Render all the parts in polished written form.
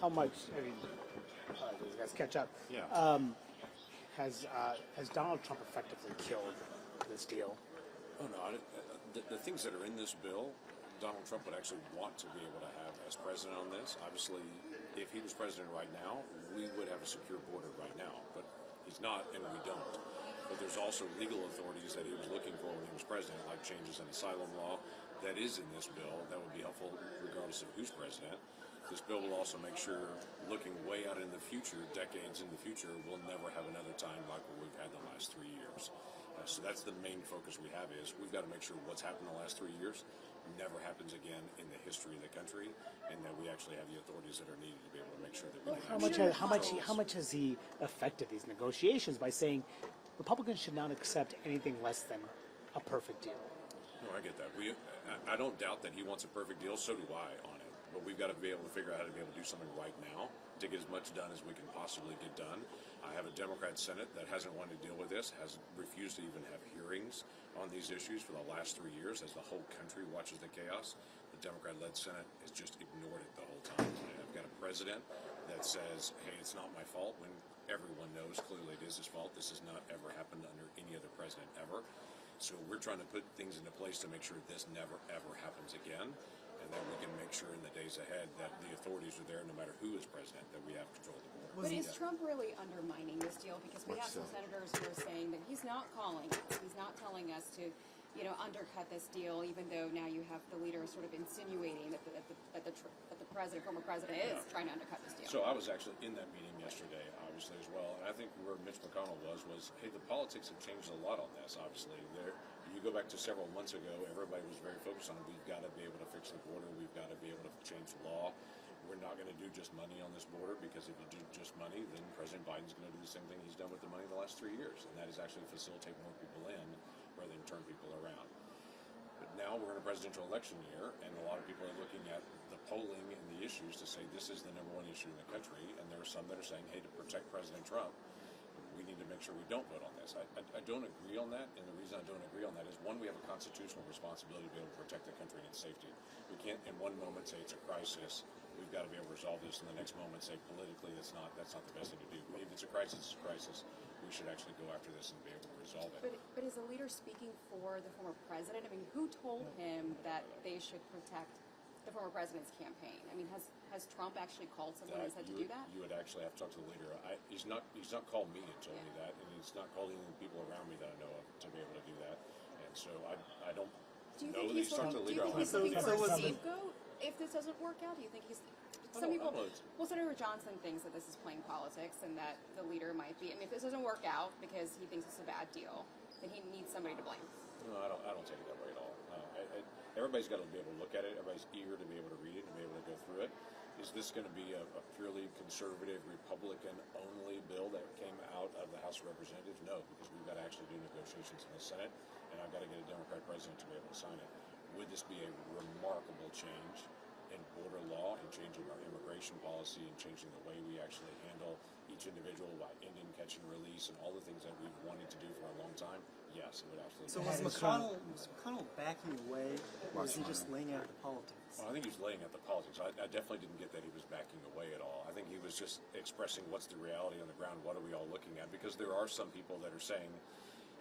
how much? I mean, these guys catch up. Yeah. Has Donald Trump effectively killed this deal? Oh no, the things that are in this bill, Donald Trump would actually want to be able to have as president on this. Obviously, if he was president right now, we would have a secure border right now, but he's not, and we don't. But there's also legal authorities that he was looking for when he was president, like changes in asylum law, that is in this bill. That would be helpful regardless of who's president. This bill will also make sure, looking way out in the future, decades in the future, we'll never have another time like what we've had the last 3 years. So that's the main focus we have, is we've got to make sure what's happened the last 3 years never happens again in the history of the country, and that we actually have the authorities that are needed to be able to make sure that we can How much has he affected these negotiations by saying Republicans should not accept anything less than a perfect deal? No, I get that. I don't doubt that he wants a perfect deal. So do I on it. But we've got to be able to figure out how to be able to do something right now to get as much done as we can possibly get done. I have a Democrat Senate that hasn't wanted to deal with this, has refused to even have hearings on these issues for the last 3 years as the whole country watches the chaos. The Democrat-led Senate has just ignored it the whole time. And I've got a president that says, hey, it's not my fault, when everyone knows clearly it is his fault. This has not ever happened under any other president ever. So we're trying to put things into place to make sure this never, ever happens again, and that we can make sure in the days ahead that the authorities are there no matter who is president, that we have control of the border. But is Trump really undermining this deal? Because we have some senators who are saying that he's not calling us. He's not telling us to, undercut this deal, even though now you have the leader sort of insinuating that the president, former president, is trying to undercut this deal. So I was actually in that meeting yesterday, obviously, as well. And I think where Mitch McConnell was, hey, the politics have changed a lot on this, obviously. You go back to several months ago, everybody was very focused on, we've got to be able to fix the border, we've got to be able to change the law. We're not going to do just money on this border, because if you do just money, then President Biden's going to do the same thing he's done with the money the last 3 years, and that is actually facilitate more people in rather than turn people around. But now we're in a presidential election year, and a lot of people are looking at the polling and the issues to say this is the #1 issue in the country, and there are some that are saying, hey, to protect President Trump, we need to make sure we don't vote on this. I don't agree on that, and the reason I don't agree on that is, one, we have a constitutional responsibility to be able to protect the country and its safety. We can't in one moment say it's a crisis, we've got to be able to resolve this, and the next moment say politically that's not the best thing to do. If it's a crisis, it's a crisis. We should actually go after this and be able to resolve it. But is the leader speaking for the former president? I mean, who told him that they should protect the former president's campaign? I mean, has Trump actually called someone and said to do that? You would actually have to talk to the leader. He's not called me and told me that, and he's not called any of the people around me that I know of to be able to do that. And so I don't know that he's talked to the leader. Do you think he's looking for a scapegoat if this doesn't work out? Do you think he's... Some people, well, Senator Johnson thinks that this is playing politics and that the leader might be. I mean, if this doesn't work out because he thinks it's a bad deal, then he needs somebody to blame. No, I don't take it that way at all. Everybody's got to be able to look at it. Everybody's eager to be able to read it and be able to go through it. Is this going to be a purely conservative, Republican-only bill that came out of the House of Representatives? No, because we've got to actually do negotiations in the Senate, and I've got to get a Democrat president to be able to sign it. Would this be a remarkable change in border law and changing our immigration policy and changing the way we actually handle each individual by ending catch and release and all the things that we've wanted to do for a long time? Yes, it would absolutely. So was McConnell backing away, or was he just laying out the politics? Well, I think he was laying out the politics. I definitely didn't get that he was backing away at all. I think he was just expressing what's the reality on the ground, what are we all looking at, because there are some people that are saying,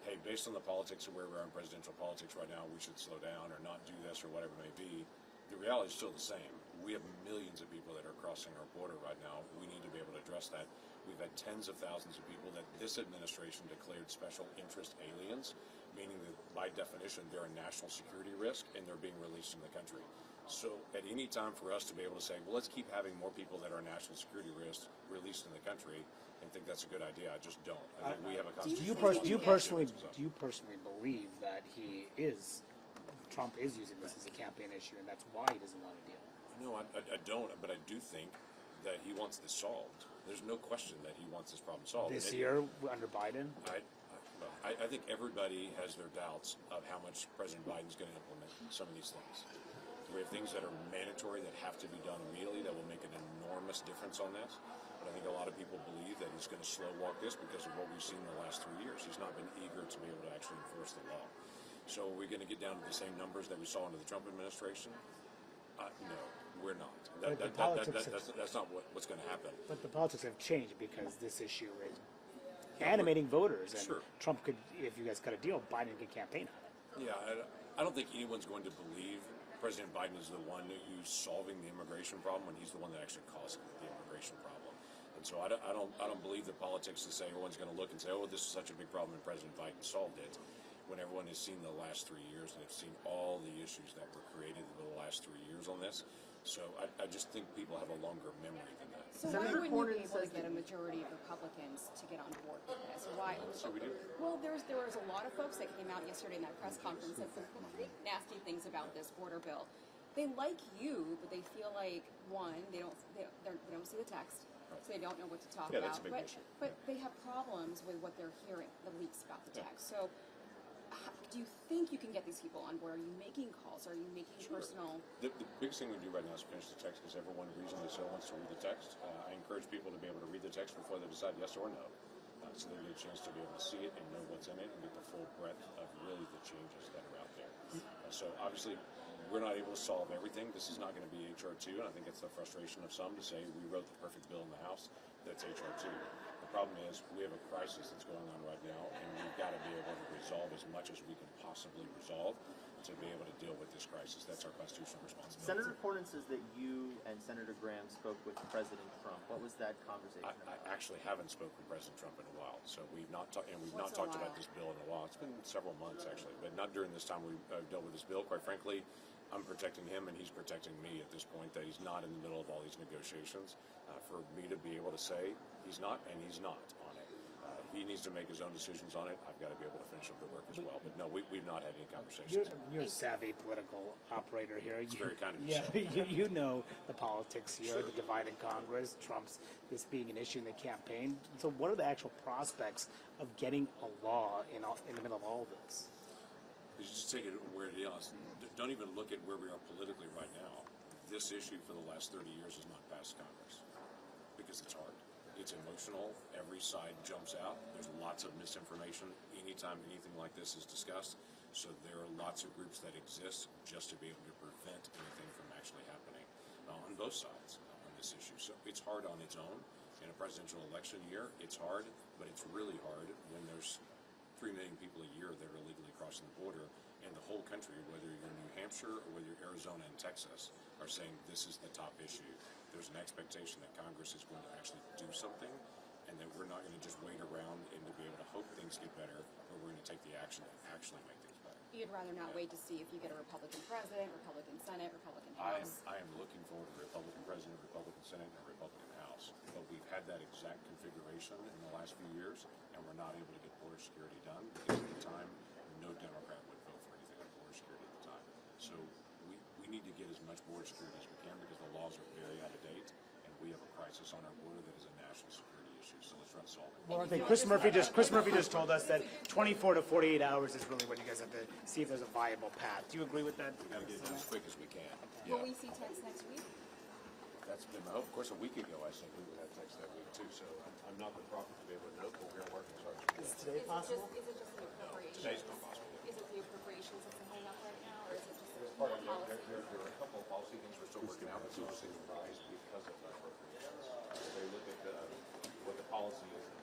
hey, based on the politics of where we are in presidential politics right now, we should slow down or not do this or whatever it may be. The reality is still the same. We have millions of people that are crossing our border right now. We need to be able to address that. We've had tens of thousands of people that this administration declared special interest aliens, meaning that by definition they're a national security risk and they're being released from the country. So at any time for us to be able to say, well, let's keep having more people that are national security risks released in the country, and think that's a good idea. I just don't. I think we have a constitution. Do you personally believe that Trump is using this as a campaign issue, and that's why he doesn't want a deal? No, I don't, but I do think that he wants this solved. There's no question that he wants this problem solved. This year, under Biden? I think everybody has their doubts of how much President Biden's going to implement some of these things. We have things that are mandatory that have to be done immediately that will make an enormous difference on this. But I think a lot of people believe that he's going to slow walk this because of what we've seen in the last 3 years. He's not been eager to be able to actually enforce the law. So are we going to get down to the same numbers that we saw under the Trump administration? No. We're not. But the politics That's not what's going to happen. But the politics have changed because this issue is animating voters, and Sure. Trump could, if you guys cut a deal, Biden could campaign on it. Yeah, I don't think anyone's going to believe President Biden is the one who's solving the immigration problem when he's the one that actually caused the immigration problem. And so I don't believe the politics to say everyone's going to look and say, oh, this is such a big problem and President Biden solved it, when everyone has seen the last 3 years and have seen all the issues that were created in the last 3 years on this. So I just think people have a longer memory than that. So why wouldn't you be able to get a majority of Republicans to get on board with this? Why? So we do. Well, there was a lot of folks that came out yesterday in that press conference that said some pretty nasty things about this border bill. They like you, but they feel like, one, they don't see the text, so they don't know what to talk Yeah, about. that's a big issue. But they have problems with what they're hearing, the leaks about the text. So do you think you can get these people on board? Are you making calls? Are you making personal? The biggest thing we do right now is finish the text because everyone reasonably so wants to read the text. I encourage people to be able to read the text before they decide yes or no, so they get a chance to be able to see it and know what's in it and get the full breadth of really the changes that are out there. So obviously, we're not able to solve everything. This is not going to be HR 2, and I think it's the frustration of some to say we wrote the perfect bill in the House. That's HR 2. The problem is we have a crisis that's going on right now, and we've got to be able to resolve as much as we can possibly resolve to be able to deal with this crisis. That's our constitutional responsibility. Senator Cornyn says that you and Senator Graham spoke with President Trump. What was that conversation I about? actually haven't spoken with President Trump in a while, so we've not talked about this bill in a while. It's been several months actually, but not during this time we've dealt with this bill. Quite frankly, I'm protecting him and he's protecting me at this point, that he's not in the middle of all these negotiations. For me to be able to say he's not and he's not on it. He needs to make his own decisions on it. I've got to be able to finish up the work as well. But no, we've not had any conversations. You're a savvy political operator here. It's very kind of you. Yeah, you know the politics here, the divide in Congress, Trump's this being an issue in the campaign. So what are the actual prospects of getting a law in the middle of all of this? You just take it where it is. Don't even look at where we are politically right now. This issue for the last 30 years has not passed Congress because it's hard. It's emotional. Every side jumps out. There's lots of misinformation anytime anything like this is discussed. So there are lots of groups that exist just to be able to prevent anything from actually happening on both sides on this issue. So it's hard on its own. In a presidential election year, it's hard, but it's really hard when there's 3 million people a year that are illegally crossing the border, and the whole country, whether you're in New Hampshire or whether you're Arizona and Texas, are saying this is the top issue. There's an expectation that Congress is going to actually do something, and that we're not going to just wait around and to be able to hope things get better, but we're going to take the action to actually make things better. You'd rather not wait to see if you get a Republican president, Republican Senate, Republican House. I am looking forward to a Republican president, Republican Senate, and a Republican House. But we've had that exact configuration in the last few years, and we're not able to get border security done because at the time, no Democrat would vote for anything on border security at the time. So we need to get as much border security as we can because the laws are very out of date, and we have a crisis on our border that is a national security issue. So let's try to solve it. Well, I think Chris Murphy just told us that 24 to 48 hours is really what you guys have to see if there's a viable path. Do you agree with that? We've got to get it done as quick as we can. Will we see text next week? That's been my hope. Of course, a week ago I said we would have text that week too. So I'm not the prophet to be able to know, but we're working as hard as we can. Is today possible? Is it just the appropriations? Today's not possible. Is it the appropriations that's hung up right now, or is it just the Part of policy? there are a couple of policy things we're still working out, but those things rise because of the appropriations. They look at what the policy is and